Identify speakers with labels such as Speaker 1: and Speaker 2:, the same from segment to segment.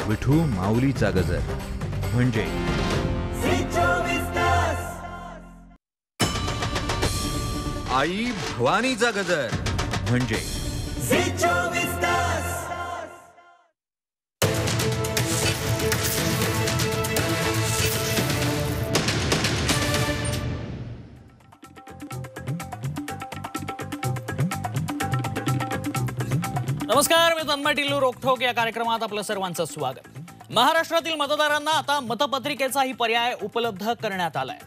Speaker 1: विठू माऊलीचा गजर म्हणजे आई भवानीचा गजर म्हणजे
Speaker 2: नमस्कार, मी तन्मय टिल्लू. रोखोक या कार्यक्रमात आपलं सर्वांचं स्वागत. महाराष्ट्रातील मतदारांना आता मतपत्रिकेचाही पर्याय उपलब्ध करण्यात आलाय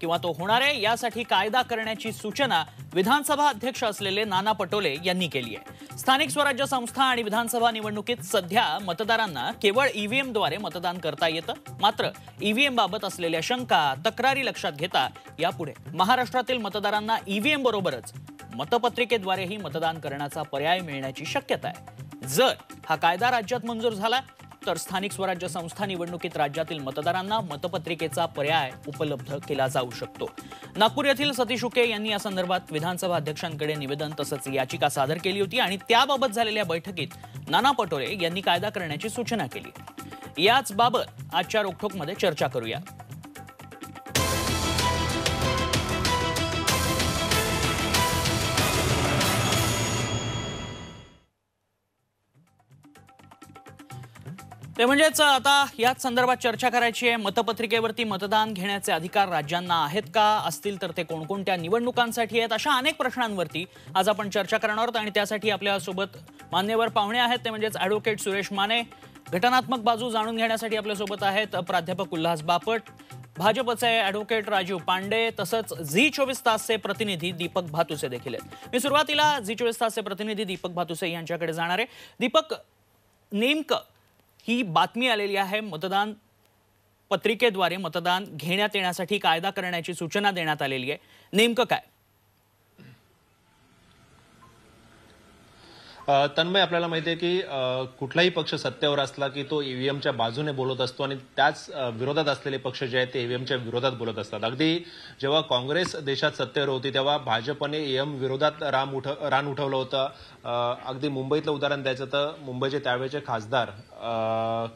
Speaker 2: किंवा तो होणार आहे, यासाठी कायदा करण्याची सूचना विधानसभा अध्यक्ष असलेले नाना पटोले यांनी केली आहे. स्थानिक स्वराज्य संस्था आणि विधानसभा निवडणुकीत सध्या मतदारांना केवळ ईव्हीएमद्वारे मतदान करता येतं. मात्र ईव्हीएम बाबत असलेल्या शंका, तक्रारी लक्षात घेता यापुढे महाराष्ट्रातील मतदारांना ईव्हीएम बरोबरच मतपत्रिकेद्वारेही मतदान करण्याचा पर्याय मिळण्याची शक्यता आहे. जर हा कायदा राज्यात मंजूर झाला तर स्थानिक स्वराज्य संस्था निवडणुकीत राज्यातील मतदारांना मतपत्रिकेचा पर्याय उपलब्ध केला जाऊ शकतो. नागपूर येथील सतीश उके यांनी या संदर्भात विधानसभा अध्यक्षांकडे निवेदन तसंच याचिका सादर केली होती आणि त्याबाबत झालेल्या बैठकीत नाना पटोले यांनी कायदा करण्याची सूचना केली. याच बाबत आजच्या रोखोकमध्ये चर्चा करूया. ते म्हणजेच आता याच संदर्भात चर्चा करायची आहे. मतपत्रिकेवरती मतदान घेण्याचे अधिकार राज्यांना आहेत का, असतील तर ते कोणकोणत्या निवडणुकांसाठी आहेत, अशा अनेक प्रश्नांवरती आज आपण चर्चा करणार आहोत. आणि त्यासाठी आपल्यासोबत मान्यवर पाहुणे आहेत, ते म्हणजेच ॲडव्होकेट सुरेश माने. घटनात्मक बाजू जाणून घेण्यासाठी आपल्यासोबत आहेत प्राध्यापक उल्हास बापट, भाजपचे ॲडव्होकेट राजीव पांडे, तसंच झी 24 तासचे प्रतिनिधी दीपक भातुसे देखील आहेत. मी सुरुवातीला झी 24 तासचे प्रतिनिधी दीपक भातुसे यांच्याकडे जाणार आहे. दीपक, नेमकं ही बातमी आलेली आहे, मतदान पत्रिकेद्वारे मतदान घेण्यात येण्यासाठी कायदा करण्याची सूचना देण्यात आलेली आहे. नेमकं काय?
Speaker 3: तन्मय, आपल्याला माहिती आहे की कुठलाही पक्ष सत्तेवर असला की तो ईव्हीएमच्या बाजूने बोलत असतो आणि त्याच विरोधात असलेले पक्ष जे आहेत ते ईव्हीएमच्या विरोधात बोलत असतात. अगदी जेव्हा काँग्रेस देशात सत्तेवर होती तेव्हा भाजपने ईव्हीएम विरोधात रान उठवलं होतं. अगदी मुंबईतलं उदाहरण द्यायचं तर मुंबईचे त्यावेळेचे खासदार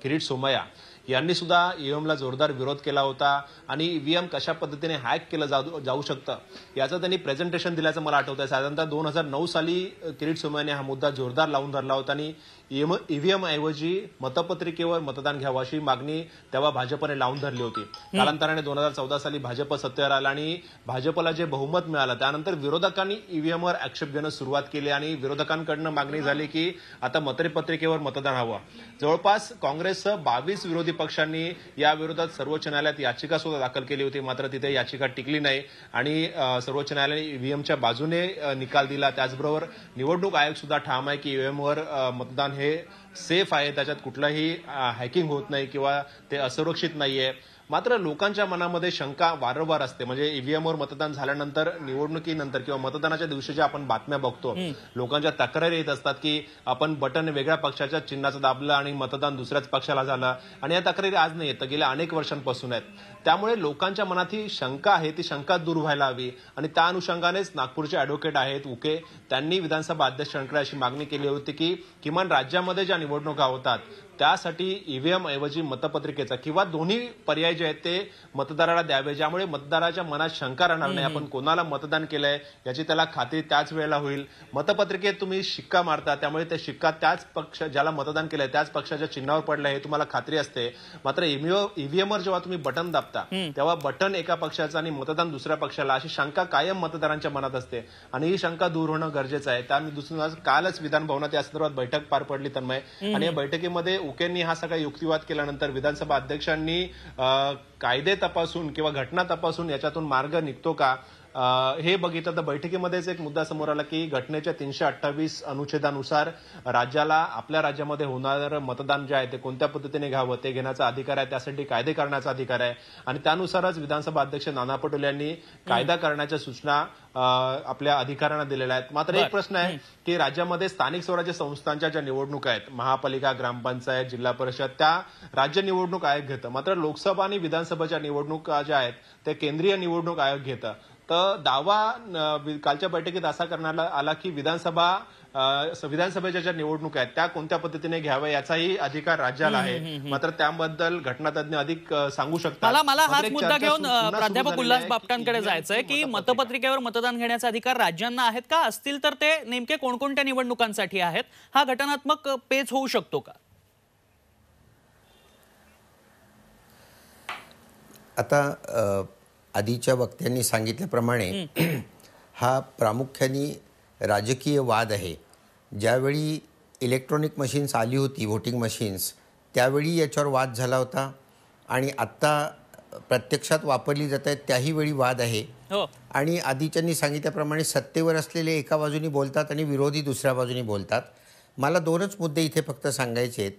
Speaker 3: किरीट सोमय्या यांनी सुद्धा ईव्हीएमला जोरदार विरोध केला होता आणि ईव्हीएम कशा पद्धतीने हॅक केलं जाऊ शकतं याचं त्यांनी प्रेझेंटेशन दिल्याचं मला आठवतं. साधारणतः 2009 साली किरीट सोमय्याने हा मुद्दा जोरदार लावून धरला होता आणि ईव्हीएम ऐवजी मतपत्रिकेवर मतदान घ्यावं अशी मागणी तेव्हा भाजपने लावून धरली होती. कालांतराने 2014 साली भाजप सत्तेवर आला आणि भाजपला जे बहुमत मिळालं त्यानंतर विरोधकांनी ईव्हीएमवर आक्षेप घेणं सुरुवात केली आणि विरोधकांकडनं मागणी झाली की आता मतपत्रिकेवर मतदान हवं. जवळपास काँग्रेससह 22 विरोधी पक्षांनी या विरोधात सर्वोच्च न्यायालयात याचिका सुद्धा दाखल केली होती. मात्र तिथे याचिका टिकली नाही आणि सर्वोच्च न्यायालयाने ईव्हीएमच्या बाजूने निकाल दिला. त्याचबरोबर निवडणूक आयोग सुद्धा ठाम आहे की ईव्हीएमवर मतदान हे सेफ आहे, त्याच्यात कुठलंही हॅकिंग होत नाही किंवा ते असुरक्षित नाहीये. मात्र लोकांच्या मनामध्ये शंका वारंवार असते. म्हणजे ईव्हीएमवर मतदान झाल्यानंतर निवडणुकीनंतर किंवा मतदानाच्या दिवशी ज्या आपण बातम्या बघतो, लोकांच्या तक्रारी येत असतात की आपण बटन वेगळ्या पक्षाच्या चिन्हाचं दाबलं आणि मतदान दुसऱ्याच पक्षाला झालं. आणि या तक्रारी आज नाही येत, गेल्या अनेक वर्षांपासून आहेत. त्यामुळे लोकांच्या मनात ही शंका आहे, ती शंका दूर व्हायला हवी आणि त्या अनुषंगानेच नागपूरचे ॲडव्होकेट आहेत उके, त्यांनी विधानसभा अध्यक्षांकडे अशी मागणी केली होती की किमान राज्यामध्ये ज्या निवडणुका होतात त्यासाठी ईव्हीएम ऐवजी मतपत्रिकेचा किंवा दोन्ही पर्याय जे आहेत ते मतदाराला द्यावे, ज्यामुळे मतदाराच्या मनात शंका राहणार नाही. आपण कोणाला मतदान केलंय याची त्याला खात्री त्याच वेळेला होईल. मतपत्रिकेत तुम्ही शिक्का मारता, त्यामुळे ते शिक्का त्याच पक्ष ज्याला मतदान केलंय त्याच पक्षाच्या चिन्हावर पडलंय हे तुम्हाला खात्री असते. मात्र ईव्हीएमवर जेव्हा तुम्ही बटन दाबता तेव्हा बटन एका पक्षाचं आणि मतदान दुसऱ्या पक्षाला, अशी शंका कायम मतदारांच्या मनात असते आणि ही शंका दूर होणं गरजेचं आहे. त्यानुसार कालच विधानभवनात या संदर्भात बैठक पार पडली तन्मय, आणि या बैठकीमध्ये उकेंनी हा सगळा युक्तिवाद केल्यानंतर विधानसभा अध्यक्षांनी कायदे तपासून किंवा घटना तपासून याच्यातून मार्ग निघतो का हे बघितलं तर बैठकीमध्येच एक मुद्दा समोर आला की घटनेच्या 328 अनुच्छेदानुसार राज्याला आपल्या राज्यामध्ये होणारं मतदान जे आहे ते कोणत्या पद्धतीने घ्यावं ते घेण्याचा अधिकार आहे, त्यासाठी कायदे करण्याचा अधिकार आहे आणि त्यानुसारच विधानसभा अध्यक्ष नाना पटोले यांनी कायदा करण्याच्या सूचना आपल्या अधिकाऱ्यांना दिलेल्या आहेत. मात्र एक प्रश्न आहे की राज्यामध्ये स्थानिक स्वराज्य संस्थांच्या ज्या निवडणुका आहेत, महापालिका, ग्रामपंचायत, जिल्हा परिषद, त्या राज्य निवडणूक आयोग घेतं. मात्र लोकसभा आणि विधानसभेच्या निवडणुका ज्या आहेत त्या केंद्रीय निवडणूक आयोग घेतं. तर दावा कालच्या बैठकीत असा करण्यात आला की विधानसभेच्या ज्या निवडणुका आहेत त्या कोणत्या पद्धतीने घ्याव्या याचाही अधिकार राज्याला आहे. मात्र त्याबद्दल घटनातज्ञ अधिक सांगू शकतात.
Speaker 2: मला हाच मुद्दा घेऊन प्राध्यापक उल्हास बापटांकडे जायचंय की मतपत्रिकेवर मतदान घेण्याचे अधिकार राज्यांना आहेत का, असतील तर ते नेमके कोणकोणत्या निवडणुकांसाठी आहेत, हा घटनात्मक पेच होऊ शकतो का?
Speaker 4: आता आधीच्या वक्त्यांनी सांगितल्याप्रमाणे हा प्रामुख्याने राजकीय वाद आहे. ज्यावेळी इलेक्ट्रॉनिक मशीन्स आली होती, व्होटिंग मशीन्स, त्यावेळी याच्यावर वाद झाला होता आणि आत्ता प्रत्यक्षात वापरली जात आहेत त्याही वेळी वाद आहे. आणि आधीच्यांनी सांगितल्याप्रमाणे सत्तेवर असलेले एका बाजूनी बोलतात आणि विरोधी दुसऱ्या बाजूनी बोलतात. मला दोनच मुद्दे इथे फक्त सांगायचे आहेत.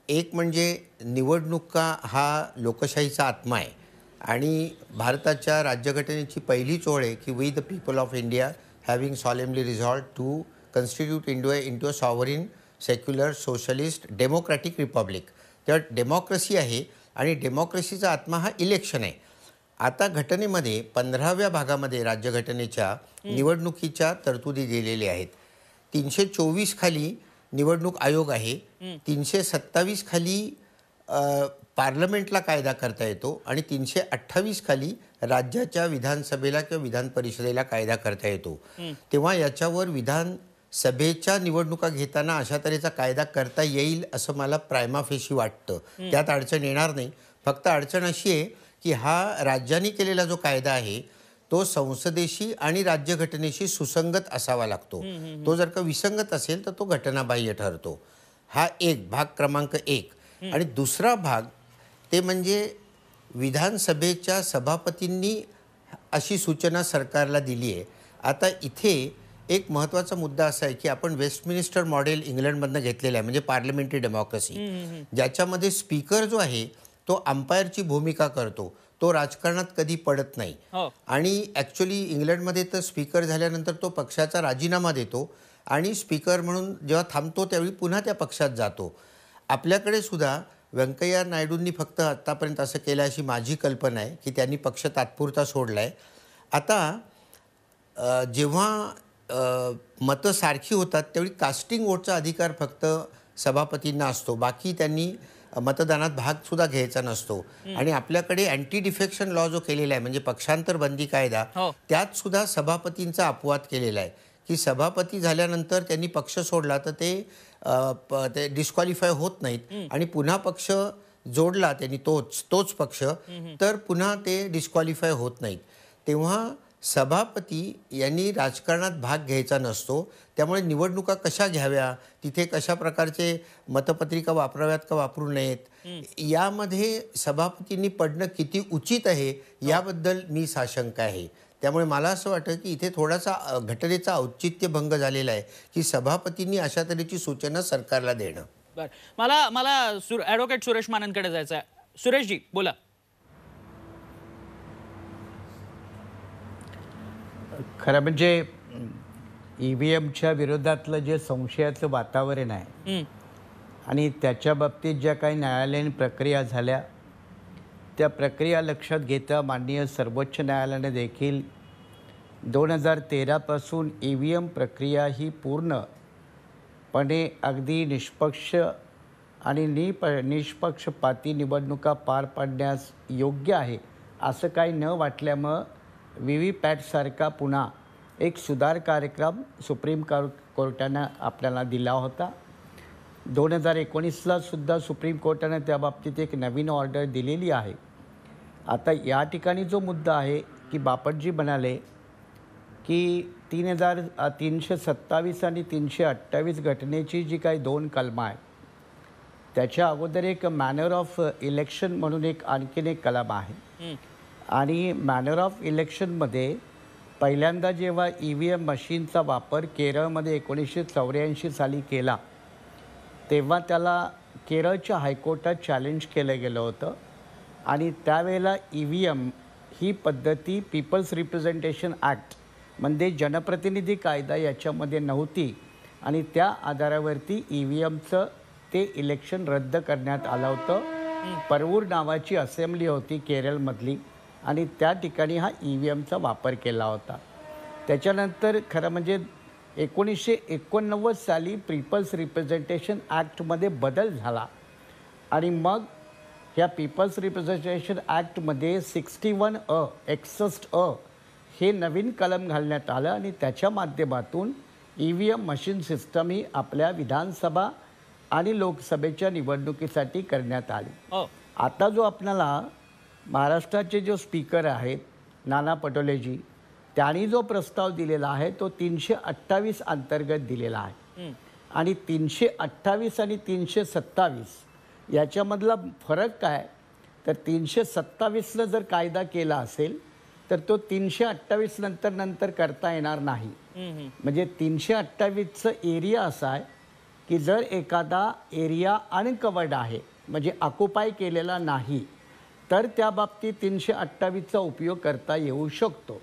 Speaker 4: एक म्हणजे निवडणुका हा लोकशाहीचा आत्मा आहे आणि भारताच्या राज्यघटनेची पहिलीच ओळ आहे की we the people of India having solemnly resolved to constitute India into a sovereign secular socialist democratic republic. तेव्हा डेमोक्रेसी आहे आणि डेमोक्रेसीचा आत्मा हा इलेक्शन आहे. आता घटनेमध्ये 15व्या भागामध्ये राज्यघटनेच्या निवडणुकीच्या तरतुदी दिलेल्या आहेत. 324 खाली निवडणूक आयोग आहे, 327 खाली पार्लमेंटला कायदा करता येतो आणि 328 खाली राज्याच्या विधानसभेला किंवा विधान परिषदेला कायदा करता येतो. तेव्हा याच्यावर विधानसभेच्या निवडणुका घेताना अशा तऱ्हेचा कायदा करता येईल असं मला प्रायमा फेशी वाटतं. त्यात अडचण येणार नाही. फक्त अडचण अशी आहे की हा राज्यांनी केलेला जो कायदा आहे तो संसदेशी आणि राज्यघटनेशी सुसंगत असावा लागतो. तो जर का विसंगत असेल तर तो घटनाबाह्य ठरतो. हा एक भाग क्रमांक 1. आणि दुसरा भाग ते म्हणजे विधानसभेच्या सभापतींनी अशी सूचना सरकारला दिली आहे. आता इथे एक महत्त्वाचा मुद्दा असा आहे की आपण वेस्टमिनिस्टर मॉडेल इंग्लंडमधनं घेतलेलं आहे, म्हणजे पार्लमेंटरी डेमोक्रेसी, ज्याच्यामध्ये स्पीकर जो आहे तो अंपायरची भूमिका करतो. तो राजकारणात कधी पडत नाही. आणि ॲक्च्युली इंग्लंडमध्ये तर स्पीकर झाल्यानंतर तो पक्षाचा राजीनामा देतो आणि स्पीकर म्हणून जेव्हा थांबतो त्यावेळी पुन्हा त्या पक्षात जातो. आपल्याकडे सुद्धा व्यंकय्या नायडूंनी फक्त आत्तापर्यंत असं केलं अशी माझी कल्पना आहे की त्यांनी पक्ष तात्पुरता सोडला आहे. आता जेव्हा मतं सारखी होतात त्यावेळी कास्टिंग वोटचा अधिकार फक्त सभापतींना असतो, बाकी त्यांनी मतदानात भागसुद्धा घ्यायचा नसतो. आणि आपल्याकडे अँटी डिफेक्शन लॉ जो केलेला आहे म्हणजे पक्षांतर बंदी कायदा, त्यात सुद्धा सभापतींचा अपवाद केलेला आहे की सभापती झाल्यानंतर त्यांनी पक्ष सोडला तर ते डिस्क्वालिफाय होत नाहीत आणि पुन्हा पक्ष जोडला त्यांनी तोच पक्ष तर पुन्हा ते डिस्क्वालिफाय होत नाहीत. तेव्हा सभापती यांनी राजकारणात भाग घ्यायचा नसतो. त्यामुळे निवडणुका कशा घ्याव्या, तिथे कशा प्रकारचे मतपत्रिका वापराव्यात का वापरू नयेत, यामध्ये सभापतींनी पडणं किती उचित आहे याबद्दल मी साशंक आहे. त्यामुळे मला असं वाटतं की इथे थोडासा घटनेचा औचित्यभंग झालेला आहे की सभापतींनी अशा तऱ्हेची सूचना सरकारला देणं.
Speaker 2: बरं, मला ॲडव्होकेट सुरेश माननकडे जायचं आहे. सुरेशजी बोला.
Speaker 5: खरं म्हणजे EVMच्या विरोधातलं जे संशयाचं वातावरण आहे आणि त्याच्या बाबतीत ज्या काही न्यायालयीन प्रक्रिया झाल्या त्या प्रक्रिया लक्षात घेता माननीय सर्वोच्च न्यायालयाने देखील 2013 पासून EVM प्रक्रिया ही पूर्णपणे अगदी निष्पक्ष आणि निष्पक्षपाती निवडणुका पार पाडण्यास योग्य आहे असं काही न वाटल्यामुळं VVPAT-सारखा पुन्हा एक सुधार कार्यक्रम सुप्रीम कोर्टानं आपल्याला दिला होता. 2019ला सुद्धा सुप्रीम कोर्टाने त्या बाबतीत एक नवीन ऑर्डर दिलेली आहे. आता या ठिकाणी जो मुद्दा आहे की बापटजी म्हणाले की 327 आणि 328 घटनेची जी काही 2 कलमं आहेत त्याच्या अगोदर एक मॅनर ऑफ इलेक्शन म्हणून आणखीन एक कलम आहे. आणि मॅनर ऑफ इलेक्शनमध्ये पहिल्यांदा जेव्हा EVM मशीनचा वापर केरळमध्ये 1984 साली केला तेव्हा त्याला केरळच्या हायकोर्टात चॅलेंज केलं गेलं होतं आणि त्यावेळेला EVM ही पद्धती पीपल्स रिप्रेझेंटेशन ॲक्ट म्हणजे जनप्रतिनिधी कायदा याच्यामध्ये नव्हती आणि त्या आधारावरती EVMचं ते इलेक्शन रद्द करण्यात आलं होतं. परवूर नावाची असेंब्ली होती केरळमधली आणि त्या ठिकाणी हा EVMचा वापर केला होता. त्याच्यानंतर खरं म्हणजे 1989 साली पीपल्स रिप्रेझेंटेशन ॲक्टमध्ये बदल झाला आणि मग ह्या पीपल्स रिप्रेझेंटेशन ॲक्टमध्ये 61 हे नवीन कलम घालण्यात आलं आणि त्याच्या माध्यमातून EVM मशीन सिस्टम ही आपल्या विधानसभा आणि लोकसभेच्या निवडणुकीसाठी करण्यात आली.
Speaker 2: हो.
Speaker 5: आता जो आपल्याला महाराष्ट्राचे जो स्पीकर आहेत नाना पटोलेजी, त्यांनी जो प्रस्ताव दिलेला आहे तो 328 अंतर्गत दिलेला आहे. आणि 328 आणि 327 याच्यामधला फरक काय, तर 327ला जर कायदा केला असेल तर तो 328 नंतर करता येणार नाही. म्हणजे 328चं एरिया असा आहे की जर एखादा एरिया अनकवर्ड आहे म्हणजे ऑक्युपाय केलेला नाही तर त्या बाबतीत 328चा उपयोग करता येऊ शकतो.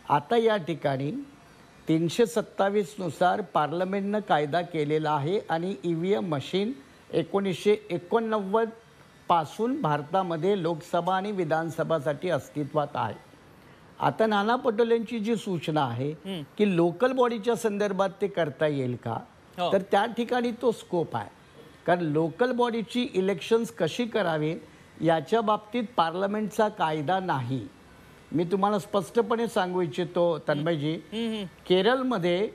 Speaker 5: आता या ठिकाणी 327नुसार पार्लमेंटनं कायदा केलेला आहे आणि EVM मशीन 1989 पासून भारतामध्ये लोकसभा आणि विधानसभासाठी अस्तित्वात आहे. आता नाना पटोलेंची जी सूचना आहे की लोकल बॉडीच्या संदर्भात ते करता येईल का, तर त्या ठिकाणी तो स्कोप आहे. कारण लोकल बॉडीची इलेक्शन्स कशी करावी याच्या बाबतीत पार्लमेंटचा कायदा नाही. मी तुम्हाला स्पष्टपणे सांगू इच्छितो तन्मयजी, केरळमध्ये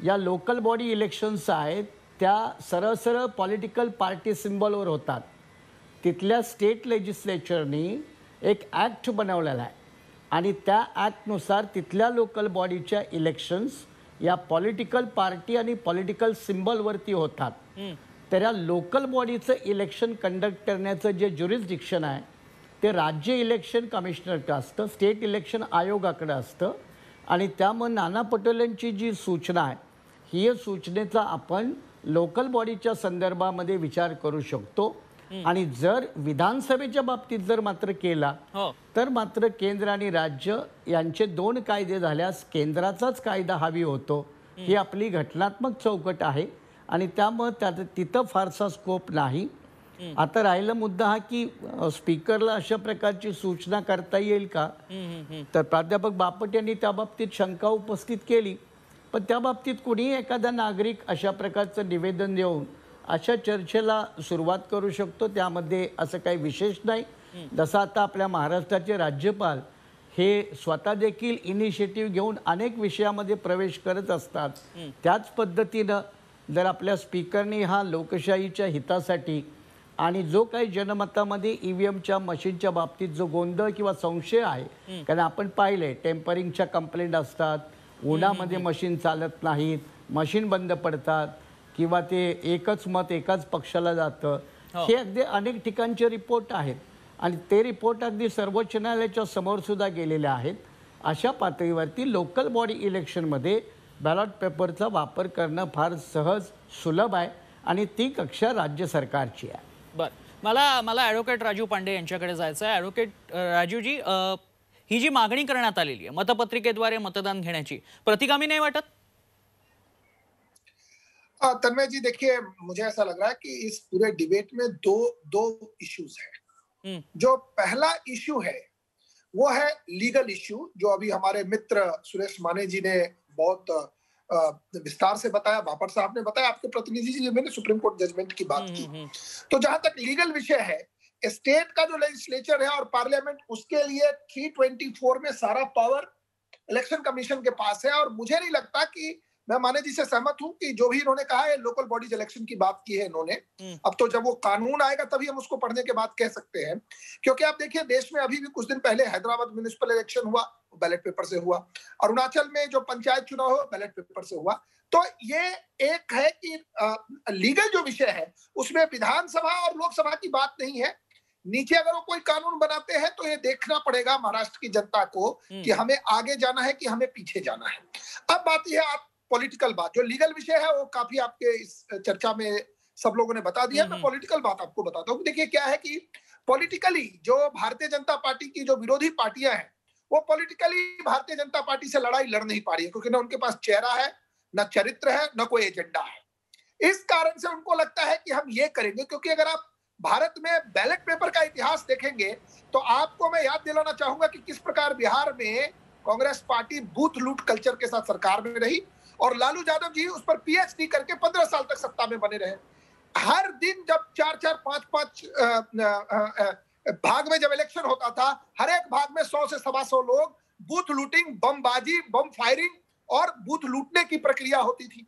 Speaker 5: या लोकल बॉडी इलेक्शन्स आहेत त्या सरळ सरळ पॉलिटिकल पार्टी सिम्बॉलवर होतात. तिथल्या स्टेट लेजिस्लेचरनी एक ॲक्ट बनवलेला आहे आणि त्या ॲक्टनुसार तिथल्या लोकल बॉडीच्या इलेक्शन्स या पॉलिटिकल पार्टी आणि पॉलिटिकल सिम्बॉलवरती होतात. तर या लोकल बॉडीचं इलेक्शन कंडक्ट करण्याचं जे ज्युरिस्डिक्शन आहे ते राज्य इलेक्शन कमिशनरकडे असतं, स्टेट इलेक्शन आयोगाकडे असतं. आणि त्यामुळे नाना पटोलेंची जी सूचना आहे ही सूचनेचा आपण लोकल बॉडीच्या संदर्भामध्ये विचार करू शकतो. आणि जर विधानसभेच्या बाबतीत जर मात्र केला तर मात्र केंद्र आणि राज्य यांचे 2 कायदे झाल्यास केंद्राचाच कायदा हवी होतो. ही आपली घटनात्मक चौकट आहे आणि त्यामुळे तिथं फारसा स्कोप नाही. आता राहिला मुद्दा हा की स्पीकरला अशा प्रकारची सूचना करता येईल का, तर प्राध्यापक बापट यांनी त्या बाबतीत शंका उपस्थित केली. पण त्या बाबतीत कुणीही एखादा नागरिक अशा प्रकारचं निवेदन देऊन अशा चर्चेला सुरुवात करू शकतो. त्यामध्ये असं काही विशेष नाही. जसं आता आपल्या महाराष्ट्राचे राज्यपाल हे स्वतः देखील इनिशिएटिव्ह घेऊन अनेक विषयामध्ये प्रवेश करत असतात. त्याच पद्धतीनं जर आपल्या स्पीकरनी हा लोकशाहीच्या हितासाठी आणि जो काही जनमतामध्ये EVMच्या मशीनच्या बाबतीत जो गोंधळ किंवा संशय आहे, कारण आपण पाहिले टेम्परिंगच्या कंप्लेंट असतात, उन्हामध्ये मशीन चालत नाहीत, मशीन बंद पडतात किंवा ते एकच मत एकाच पक्षाला जातं, हे अगदी अनेक ठिकाणचे रिपोर्ट आहेत आणि ते रिपोर्ट अगदी सर्वोच्च न्यायालयाच्या समोर सुद्धा गेलेले आहेत. अशा पातळीवरती लोकल बॉडी इलेक्शनमध्ये बॅलॉट पेपरचा वापर करणं फार सहज सुलभ आहे आणि ती कक्षा राज्य सरकारची आहे.
Speaker 2: मला ॲडव्होकेट राजू पांडे यांच्याकडे जायचं आहे. ॲडव्होकेट राजूजी, ही जी मागणी करण्यात आलेली आहे मतपत्रिकेद्वारे मतदान घेण्याची, प्रतिगामी नाही वाटत?
Speaker 6: तन्मय जी, देखिए मुझे ऐसा लग रहा है कि इस पूरे डिबेट में दो इश्यूज हैं. जो पहला इश्यू है वो है लीगल इश्यू, जो अभी हमारे मित्र सुरेश माने जी ने बहुत विस्तार से बताया, बापट साहब ने बताया, आपके प्रतिनिधि जी मैंने सुप्रीम कोर्ट जजमेंट की बात की. तो जहां तक लीगल विषय है, स्टेट का जो लेजिस्लेचर है और पार्लियामेंट, उसके लिए 324 में सारा पावर इलेक्शन कमीशन के पास है. और मुझे नहीं लगता कि, मैं माने जी से सहमत हूं कि जो भी इन्होंने कहा है लोकल बॉडीज इलेक्शन की बात की है इन्होंने, अब तो जब वो कानून आएगा तभी हम उसको पढ़ने के बाद कह सकते हैं. क्योंकि आप देखिए देश में अभी भी कुछ दिन पहले हैदराबाद म्युनिसिपल इलेक्शन हुआ, बैलेट पेपर से हुआ. अरुणाचल में जो पंचायत चुनाव हुआ बैलेट पेपर से हुआ. तो ये एक है कि लीगल जो विषय है उसमें विधानसभा और लोकसभा की बात नहीं है. नीचे अगर वो कोई कानून बनाते हैं तो ये देखना पड़ेगा महाराष्ट्र की जनता को कि हमें आगे जाना है कि हमें पीछे जाना है. अब बात यह है, आप पॉलिटिकल बात, जो लीगल विषय है वो काफी आपके इस चर्चा में सब लोगों ने बता दिया. मैं पॉलिटिकल बात आपको बताता हूँ. देखिए क्या है कि पॉलिटिकली जो भारतीय जनता पार्टी की जो विरोधी पार्टियां हैं वो पॉलिटिकली भारतीय जनता पार्टी से लड़ाई लड़ नहीं पा रही है, क्योंकि ना उनके पास चेहरा है, न चरित्र है, न कोई एजेंडा है. इस कारण से उनको लगता है कि हम ये करेंगे, क्योंकि अगर आप भारत में बैलेट पेपर का इतिहास देखेंगे तो आपको मैं याद दिलाना चाहूंगा कि किस प्रकार बिहार में कांग्रेस पार्टी बूथ लूट कल्चर के साथ सरकार में रही और लालू यादव जी उस पर पीएचडी करके 15 साल तक सत्ता में बने रहे। हर दिन जब 4-4, 5-5 भाग में जब इलेक्शन होता था, हर एक भाग में 100 से 125 लोग बूथ लूटिंग, बमबाजी, बम फायरिंग और बूथ लूटने की प्रक्रिया होती थी।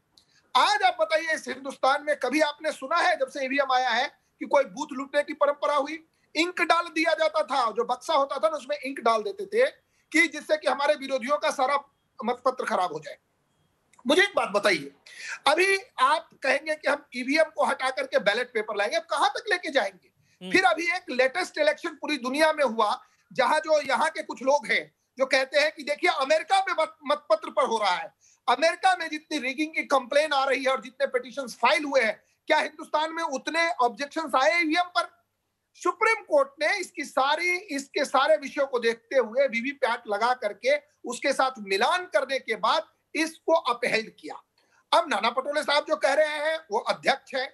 Speaker 6: आज आप बताइए इस हिंदुस्तान में कभी आपने सुना है जब से ईवीएम आया है कि कोई बूथ लूटने की परंपरा हुई? इंक डाल दिया जाता था, जो बक्सा होता था ना उसमें इंक डाल देते थे कि जिससे कि हमारे विरोधियों का सारा मतपत्र खराब हो जाए। मुझे एक बात बताइए, अभी आप कहेंगे कि हम ईवीएम को हटा करके बैलेट पेपर लाएंगे, अब कहां तक लेके जाएंगे? फिर अभी एक लेटेस्ट इलेक्शन पूरी दुनिया में हुआ जहां जो यहाँ के कुछ लोग हैं जो कहते हैं कि देखिए अमेरिका में मतपत्र पर हो रहा है, अमेरिका में जितनी रिगिंग की कंप्लेन आ रही है और जितने पिटीशंस फाइल हुए हैं, क्या हिंदुस्तान में उतने ऑब्जेक्शंस आए ईवीएम पर? सुप्रीम कोर्ट ने इसके सारे विषयों को देखते हुए वीवीपैट लगा करके उसके साथ मिलान करने के बाद इसको अपहेल्ड किया। अब नाना पटोले साहब जो कह रहे हैं वो अध्यक्ष हैं।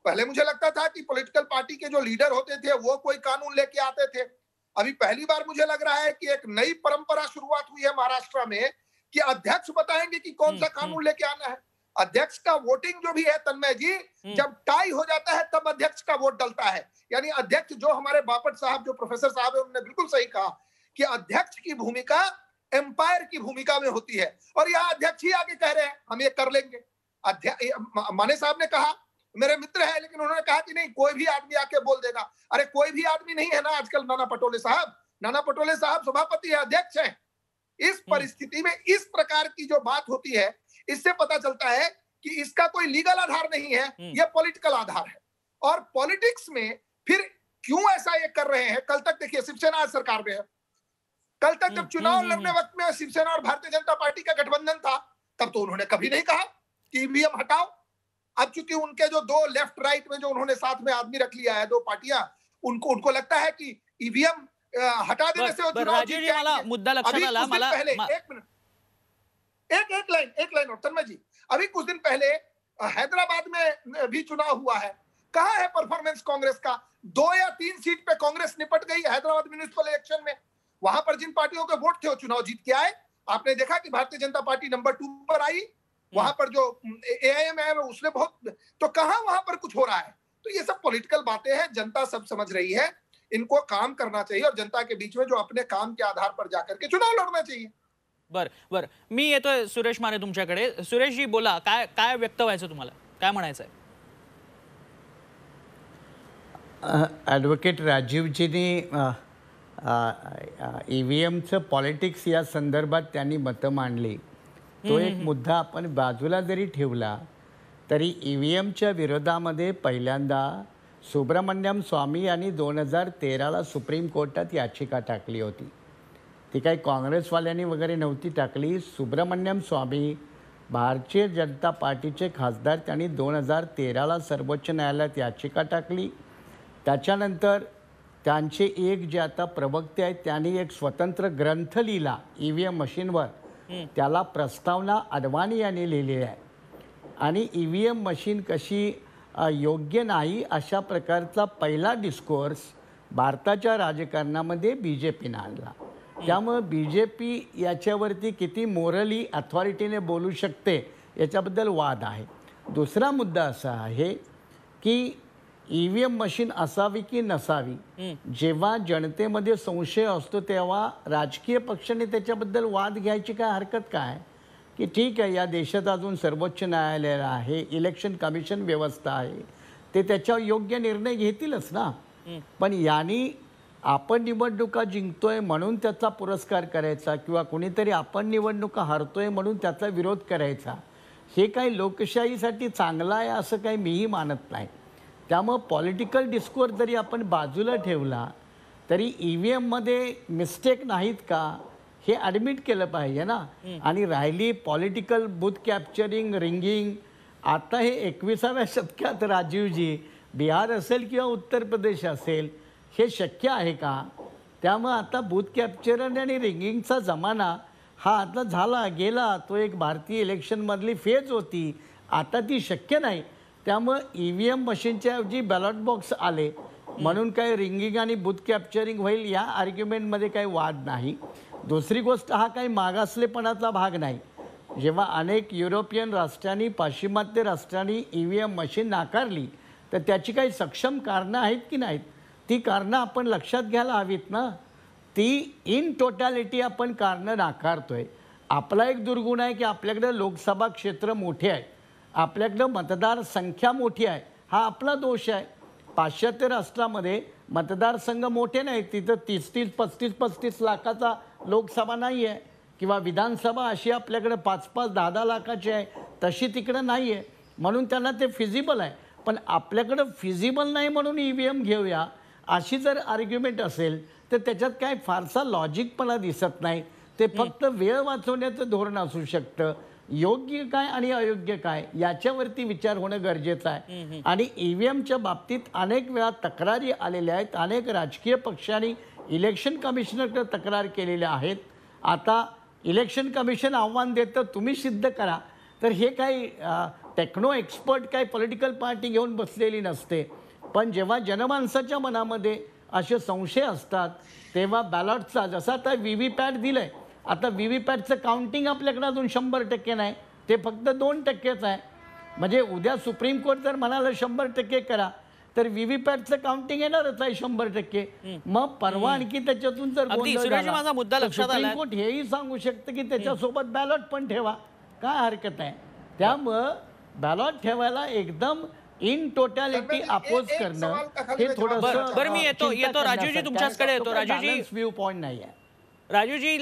Speaker 6: पहले मुझे लगता था कि पॉलिटिकल पार्टी के जो लीडर होते थे वो कोई कानून लेके आते थे। अभी पहली बार मुझे लग रहा है कि एक नई परंपरा शुरुआत हुई है महाराष्ट्र में कि अध्यक्ष बताएंगे कि कौन सा कानून लेके आना है। अध्यक्ष का वोटिंग जो भी है तन्मय जी, जब टाई हो जाता है तब अध्यक्ष का वोट डलता है। यानी अध्यक्ष, जो हमारे बापट साहब जो प्रोफेसर साहब है उन्होंने बिल्कुल सही कहा कि अध्यक्ष की भूमिका एम्पायर की भूमिका में होती है और यहाँ अध्यक्ष ही आगे कह रहे हैं हम ये कर लेंगे। माने साहब ने कहा, मेरे मित्र है, लेकिन उन्होंने कहा कि नहीं कोई भी आदमी आके बोल देगा। अरे कोई भी आदमी नहीं है ना आजकल नाना पटोले साहब सभापति है, अध्यक्ष है। इस परिस्थिति में इस प्रकार की जो बात होती है इससे पता चलता है कि इसका कोई लीगल आधार नहीं है, यह पॉलिटिकल आधार है। और पॉलिटिक्स में फिर क्यों ऐसा ये कर रहे हैं? कल तक देखिए शिवसेना आज सरकार में है, कल तक जब चुनाव लड़ने वक्त में शिवसेना और भारतीय जनता पार्टी का गठबंधन था तब तो उन्होंने कभी नहीं कहा कि ईवीएम हटाओ। अब चूंकि उनके जो दो लेफ्ट राइट में जो उन्होंने साथ में आदमी रख लिया है, दो पार्टियां, उनको लगता है कि ईवीएम हटा देने से वो चुनाव जीत जाएंगे।
Speaker 2: मला मुद्दा लक्षात आला। मला
Speaker 6: पहले एक मिनट, एक लाइन और तन्मय जी, अभी कुछ दिन पहले हैदराबाद में भी चुनाव हुआ है। कहां है परफॉर्मेंस कांग्रेस का? 2 या 3 सीट पे कांग्रेस निपट गई हैदराबाद म्युनिसिपल इलेक्शन में। वहां पर जिन पार्टियों के वोट थे वो चुनाव जीत के आए। आपने देखा कि भारतीय जनता पार्टी नंबर 2 पर आई, वहां पर जो एआईएम है उसने बहुत, तो कहां वहां पर कुछ हो रहा है? तो ये सब पॉलिटिकल बातें हैं, जनता सब समझ रही है, इनको काम करना चाहिए और जनता के बीच में जो अपने काम के आधार पर जाकर के चुनाव लड़ना चाहिए।
Speaker 2: बर मी येतोय सुरेश माने तुमच्याकडे। सुरेश जी बोला, काय व्यक्त व्हायचं तुम्हाला, काय म्हणायचं आहे?
Speaker 5: ॲडव्होकेट राजीवजींनी ईव्हीएमचं पॉलिटिक्स या संदर्भात त्यांनी मतं मांडली। तो एक मुद्दा आपण बाजूला जरी ठेवला तरी ईव्हीएमच्या विरोधामध्ये पहिल्यांदा सुब्रमण्यम स्वामी यांनी 2013ला सुप्रीम कोर्टात याचिका टाकली होती। ती काही काँग्रेसवाल्यांनी वगैरे नव्हती टाकली। सुब्रमण्यम स्वामी भारतीय जनता पार्टीचे खासदार, त्यांनी 2013ला सर्वोच्च न्यायालयात याचिका टाकली। त्याच्यानंतर त्यांचे एक जे आता प्रवक्ते आहेत त्यांनी एक स्वतंत्र ग्रंथ लिहिला ईव्हीएम मशीनवर, त्याला प्रस्तावना अडवाणी यांनी लिहिलेली आहे आणि ईव्हीएम मशीन कशी योग्य नाही अशा प्रकारचा पहिला डिस्कोर्स भारताच्या राजकारणामध्ये बीजेपीने आणला। त्यामुळे बीजेपी याच्यावरती किती मोरली अथॉरिटीने बोलू शकते याच्याबद्दल वाद आहे। दुसरा मुद्दा असा आहे की ईव्हीएम मशीन असावी की नसावी, जेव्हा जनतेमध्ये संशय असतो तेव्हा राजकीय पक्षाने त्याच्याबद्दल वाद घ्यायची काय हरकत काय? की ठीक आहे, या देशात अजून सर्वोच्च न्यायालय आहे, इलेक्शन कमिशन व्यवस्था आहे, ते त्याच्यावर योग्य निर्णय घेतीलच ना। पण यांनी आपण निवडणुका जिंकतोय म्हणून त्याचा पुरस्कार करायचा किंवा कोणीतरी आपण निवडणुका हरतोय म्हणून त्याचा विरोध करायचा, हे काही लोकशाहीसाठी चांगलं आहे असं काही मीही मानत नाही। त्यामुळे पॉलिटिकल डिस्कोर्स जरी आपण बाजूला ठेवला तरी ईव्हीएममध्ये मिस्टेक नाहीत का हे ॲडमिट केलं पाहिजे ना। आणि राहिली पॉलिटिकल बूथ कॅप्चरिंग, रिंगिंग, आता हे 21व्या शतकात राजीवजी बिहार असेल किंवा उत्तर प्रदेश असेल हे शक्य आहे का? त्यामुळे आता बूथ कॅप्चरिंग आणि रिंगिंगचा जमाना हा आता झाला गेला, तो एक भारतीय इलेक्शनमधली फेज होती, आता ती शक्य नाही। त्यामुळे ईव्हीएम मशीनच्या ऐवजी बॅलॉट बॉक्स आले, म्हणून काही रिंगिंग आणि बूथ कॅप्चरिंग होईल या आर्ग्युमेंटमध्ये काही वाद नाही. दुसरी गोष्ट, हा काही मागासलेपणाचा भाग नाही. जेव्हा अनेक युरोपियन राष्ट्रांनी, पाश्चिमात्य राष्ट्रांनी EVM मशीन नाकारली तर त्याची काही सक्षम कारणं आहेत की नाहीत, ती कारणं आपण लक्षात घ्यायला हवीत ना. ती इन टोटॅलिटी आपण कारणं नाकारतोय. आपला एक दुर्गुण आहे की आपल्याकडं लोकसभा क्षेत्र मोठे आहे, आपल्याकडं मतदार संख्या मोठी आहे, हा आपला दोष आहे. पाश्चात्य राष्ट्रामध्ये मतदारसंघ मोठे नाहीत, तिथं 30-30, 35-35 लाखाचा लोकसभा नाही आहे, किंवा विधानसभा अशी आपल्याकडे 5-5, 10-10 लाखाची आहे, तशी तिकडं नाही आहे. म्हणून त्यांना ते फिजिबल आहे. पण आपल्याकडं फिजिबल नाही म्हणून EVM घेऊया अशी जर आर्ग्युमेंट असेल तर त्याच्यात काय फारसा लॉजिकपणा दिसत नाही. ते फक्त वेळ वाचवण्याचं धोरण असू शकतं. योग्य काय आणि अयोग्य काय याच्यावरती विचार होणं गरजेचं आहे. आणि EVMच्या बाबतीत अनेक वेळा तक्रारी आलेल्या आहेत. अनेक राजकीय पक्षांनी इलेक्शन कमिशनरकडे तक्रार केलेल्या आहेत. आता इलेक्शन कमिशन आव्हान देतं तुम्ही सिद्ध करा, तर हे काही टेक्नो एक्सपर्ट काही पॉलिटिकल पार्टी घेऊन बसलेली नसते. पण जेव्हा जनमानसाच्या मनामध्ये असे संशय असतात तेव्हा बॅलॉटचा, जसं आता VVPAT दिलं आहे, आता VVPATचं काउंटिंग आपल्याकडे अजून 100% नाही, ते फक्त 2%च आहे. म्हणजे उद्या सुप्रीम कोर्ट जर म्हणालं 100% करा तर VVPATचं काउंटिंग येणारच आहे 100%. मग परवा आणखी त्याच्यातून जर
Speaker 2: माझा मुद्दा लक्षात आला,
Speaker 5: सुप्रीम कोर्ट हेही सांगू शकतं की त्याच्यासोबत बॅलॉट पण ठेवा, काय हरकत आहे. त्यामुळं बॅलॉट ठेवायला एकदम इन टोटॅलिटी अपोज करणं हे थोडंसं
Speaker 2: बरं मी येतो राजूजी, तुमच्याकडे येतो. राजूजी,
Speaker 5: व्ह्यू पॉईंट नाही आहे.
Speaker 2: राजूजी,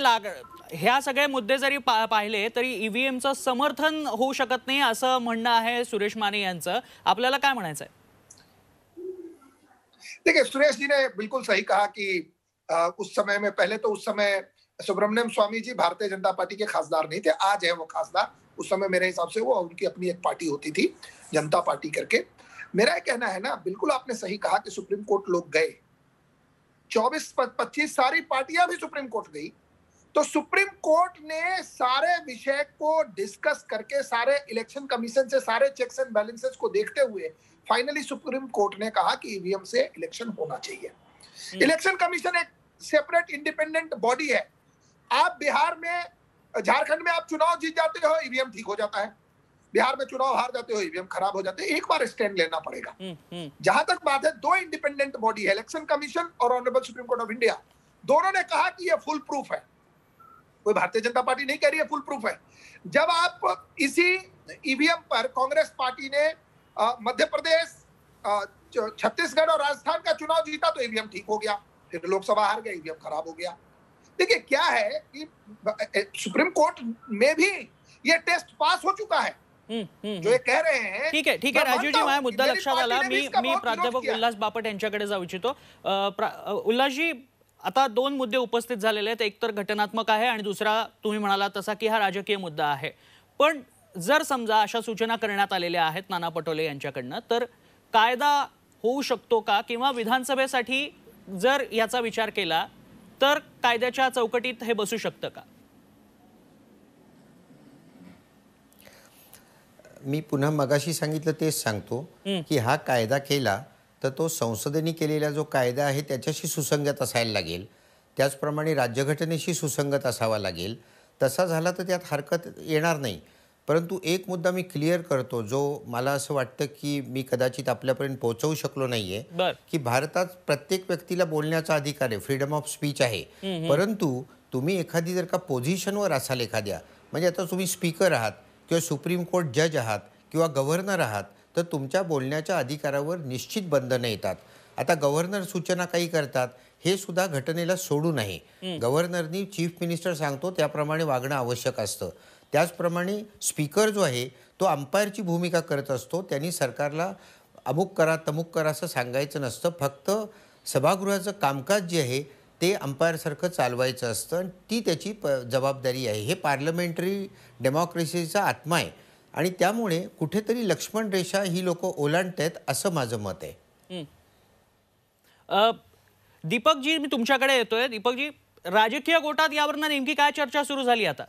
Speaker 2: ह्या सगळे मुद्दे जरी पाहिले तरी EVMचं समर्थन होऊ शकत नाही असं म्हणणं आहे सुरेश माने यांचं. आपल्याला काय म्हणायचं आहे?
Speaker 6: देखिए, सुरेश जी ने बिल्कुल सही कहा कि उस समय में, पहले तो उस समय सुब्रमण्यम स्वामी जी भारतीय जनता पार्टी के खासदार नहीं थे, आज है वो खासदार. उस समय मेरे हिसाब से वो उनकी अपनी एक पार्टी होती थी, जनता पार्टी करके. मेरा ये कहना है ना, बिल्कुल आपने सही कहा कि सुप्रीम कोर्ट लोग गए, 24-25 सारी पार्टियां भी सुप्रीम कोर्ट गई. तो सुप्रीम कोर्ट ने सारे विषय को डिस्कस करके, सारे इलेक्शन कमीशन से सारे चेक्स एंड बैलेंसेस को देखते हुए फाइनली सुप्रीम कोर्ट ने कहा कि EVM से इलेक्शन होना चाहिए. इलेक्शन कमीशन एक सेपरेट इंडिपेंडेंट बॉडी है. आप बिहार में, झारखंड में आप चुनाव जीत जाते हो, EVM ठीक हो जाता है. बिहार में चुनाव हार जाते हो, EVM खराब हो जाते हैं. एक बार स्टैंड लेना पड़ेगा. जहां तक बात है, 2 इंडिपेंडेंट बॉडी है, इलेक्शन कमीशन और honourable supreme court of India. दोनों ने कहा कि यह फुल प्रूफ है. कोई भारतीय जनता पार्टी नहीं कह रही है फुल प्रूफ है. जब आप इसी EVM पर कांग्रेस पार्टी ने मध्य प्रदेश, छत्तीसगढ़ और राजस्थान का चुनाव जीता तो EVM ठीक हो गया, फिर लोकसभा हार गए, EVM खराब हो गया. देखिए क्या है कि सुप्रीम कोर्ट में भी ये टेस्ट पास हो चुका है. जो ये कह रहे हैं.
Speaker 2: ठीक है राजूजी, माझा मुद्दा लक्षात आला. मी प्राध्यापक उल्हास बापट यांच्याकडे जाऊ इच्छितो. उल्हासजी, आता 2 मुद्दे उपस्थित झालेले आहेत. एक तर घटनात्मक आहे आणि दुसरा तुम्ही म्हणाला तसा की हा राजकीय मुद्दा आहे. पण जर समजा अशा सूचना करण्यात आलेल्या आहेत नाना पटोले यांच्याकडनं, तर कायदा होऊ शकतो का? किंवा विधानसभेसाठी जर याचा विचार केला तर कायद्याच्या चौकटीत हे बसू शकतं का?
Speaker 4: मी पुन्हा मगाशी सांगितलं तेच सांगतो की हा कायदा केला तर तो संसदेने केलेला जो कायदा आहे त्याच्याशी सुसंगत असायला लागेल. त्याचप्रमाणे राज्यघटनेशी सुसंगत असावा लागेल. तसा झाला तर त्यात हरकत येणार नाही. परंतु एक मुद्दा मी क्लिअर करतो, जो मला असं वाटतं की मी कदाचित आपल्यापर्यंत पोहोचवू शकलो नाहीये, की भारतात प्रत्येक व्यक्तीला बोलण्याचा अधिकार आहे, फ्रीडम ऑफ स्पीच आहे. परंतु तुम्ही एखादी जर का पोझिशनवर असाल एखाद्या, म्हणजे आता तुम्ही स्पीकर आहात किंवा सुप्रीम कोर्ट जज आहात किंवा गव्हर्नर आहात, तर तुमच्या बोलण्याच्या अधिकारावर निश्चित बंधनं येतात. आता गव्हर्नर सूचना काही करतात हे सुद्धा घटनेला सोडू नये. गव्हर्नरनी चीफ मिनिस्टर सांगतो त्याप्रमाणे वागणं आवश्यक असतं. त्याचप्रमाणे स्पीकर जो आहे तो अंपायरची भूमिका करत असतो. त्यांनी सरकारला अमुक करा तमुक करा असं सांगायचं नसतं. फक्त सभागृहाचं कामकाज जे आहे ते अंपायरसारखं चालवायचं असतं आणि ती त्याची जबाबदारी आहे. हे पार्लमेंटरी डेमोक्रेसीचा आत्मा आहे आणि त्यामुळे कुठेतरी लक्ष्मण रेषा ही लोक ओलांडत आहेत असं माझं मत आहे.
Speaker 2: दीपकजी, मी तुमच्याकडे येतोय. दीपकजी, राजकीय गोटात यावरनं नेमकी काय चर्चा सुरू झाली आता?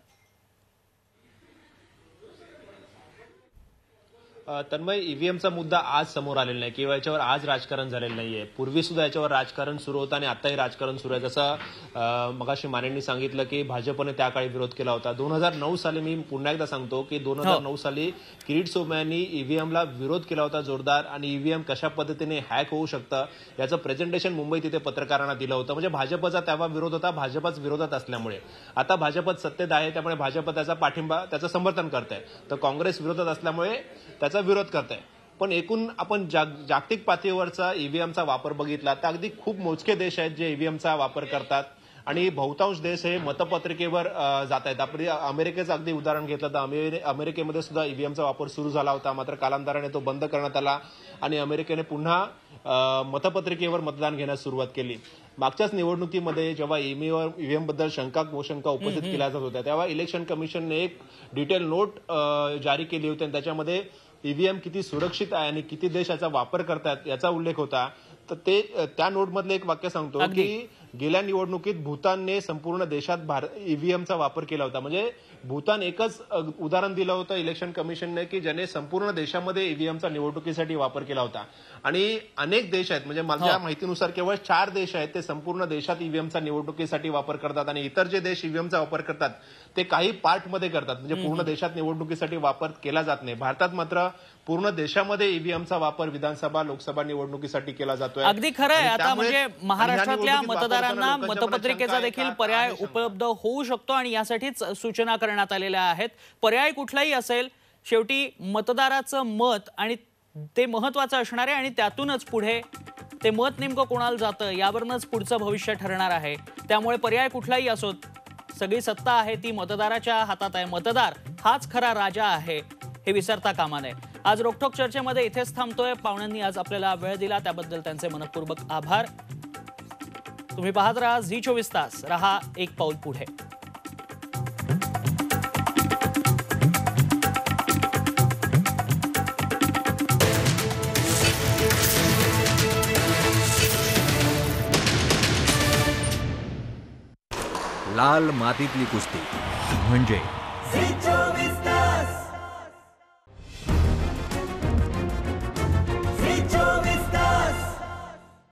Speaker 3: तन्मय, ईव्हीएमचा मुद्दा आज समोर आलेला नाही किंवा याच्यावर आज राजकारण झालेलं नाहीये. पूर्वी सुद्धा याच्यावर राजकारण सुरू होतं आणि आताही राजकारण सुरू आहे. जसं मगाशी मानेंनी सांगितलं की भाजपने त्या काळी विरोध केला होता. 2009 साली, मी पुन्हा एकदा सांगतो की 2009 साली किरीट सोमय्या यांनी ईव्हीएमला विरोध केला होता जोरदार, आणि ईव्हीएम कशा पद्धतीने हॅक होऊ शकतं याचं प्रेझेंटेशन मुंबईत तिथे पत्रकारांना दिलं होतं. म्हणजे भाजपचा तेव्हा विरोध होता, भाजपच विरोधात असल्यामुळे. आता भाजपच सत्तेत आहे, त्यामुळे भाजप त्याचा पाठिंबा, त्याचं समर्थन करत आहे. तर काँग्रेस विरोधात असल्यामुळे त्याचा विरोध करत आहे. पण एकूण आपण जागतिक पातळीवरचा ईव्हीएमचा वापर बघितला तर अगदी खूप मोजके देश आहेत जे ईव्हीएमचा वापर करतात, आणि बहुतांश देश हे मतपत्रिकेवर जात आहेत. आपण अमेरिकेचं अगदी उदाहरण घेतलं तर अमेरिकेमध्ये सुद्धा ईव्हीएमचा वापर सुरू झाला होता, मात्र कालांतराने तो बंद करण्यात आला आणि अमेरिकेने पुन्हा मतपत्रिकेवर मतदान घेण्यास सुरुवात केली. मागच्याच निवडणुकीमध्ये जेव्हा ईव्हीएम बद्दल शंका उपस्थित केल्या जात होत्या, तेव्हा इलेक्शन कमिशनने एक डिटेल नोट जारी केली होती आणि त्याच्यामध्ये ईव्हीएम किती सुरक्षित आहे आणि किती देश याचा वापर करतात याचा उल्लेख होता. तर त्या नोटमधलं एक वाक्य सांगतो की गेल्या निवडणुकीत भूतानने संपूर्ण देशात ईव्हीएमचा वापर केला होता. म्हणजे भूतान एकच उदाहरण दिलं होतं इलेक्शन कमिशनने की ज्याने संपूर्ण देशामध्ये ईव्हीएमचा निवडणुकीसाठी वापर केला होता. आणि अनेक देश आहेत, म्हणजे माझ्या माहितीनुसार केवळ 4 देश आहेत ते संपूर्ण देशात ईव्हीएमचा निवडणुकीसाठी वापर करतात, आणि इतर जे देश ईव्हीएमचा वापर करतात ते काही पार्टमध्ये करतात, म्हणजे पूर्ण देशात निवडणुकीसाठी वापर केला जात नाही. भारतात मात्र पूर्ण देशामध्ये ईव्हीएमचा वापर विधानसभा लोकसभा निवडणुकीसाठी केला जातोय.
Speaker 2: अगदी खरं आहे. आता म्हणजे महाराष्ट्रातल्या मतदारांना मतपत्रिकेचा देखील पर्याय उपलब्ध होऊ शकतो आणि यासाठीच सूचना करण्यात आलेल्या आहेत. पर्याय कुठलाही असेल, शेवटी मतदाराचं मत आणि ते महत्वाचं असणार आहे आणि त्यातूनच पुढे ते मत नेमकं कोणाला जातं यावरूनच पुढचं भविष्य ठरणार आहे. त्यामुळे पर्याय कुठलाही असो, सगळी सत्ता आहे ती मतदाराच्या हातात आहे. मतदार हाच खरा राजा आहे हे विसरता कामा नये. आज रोखोक चर्चेमध्ये इथेच थांबतोय. पाहुण्यांनी आज आपल्याला वेळ दिला त्याबद्दल त्यांचे मनपूर्वक आभार. तुम्ही पाहत राहा झी24 तास. रहा एक पाऊल पुढे.
Speaker 1: लाल मातीतली कुस्ती म्हणजे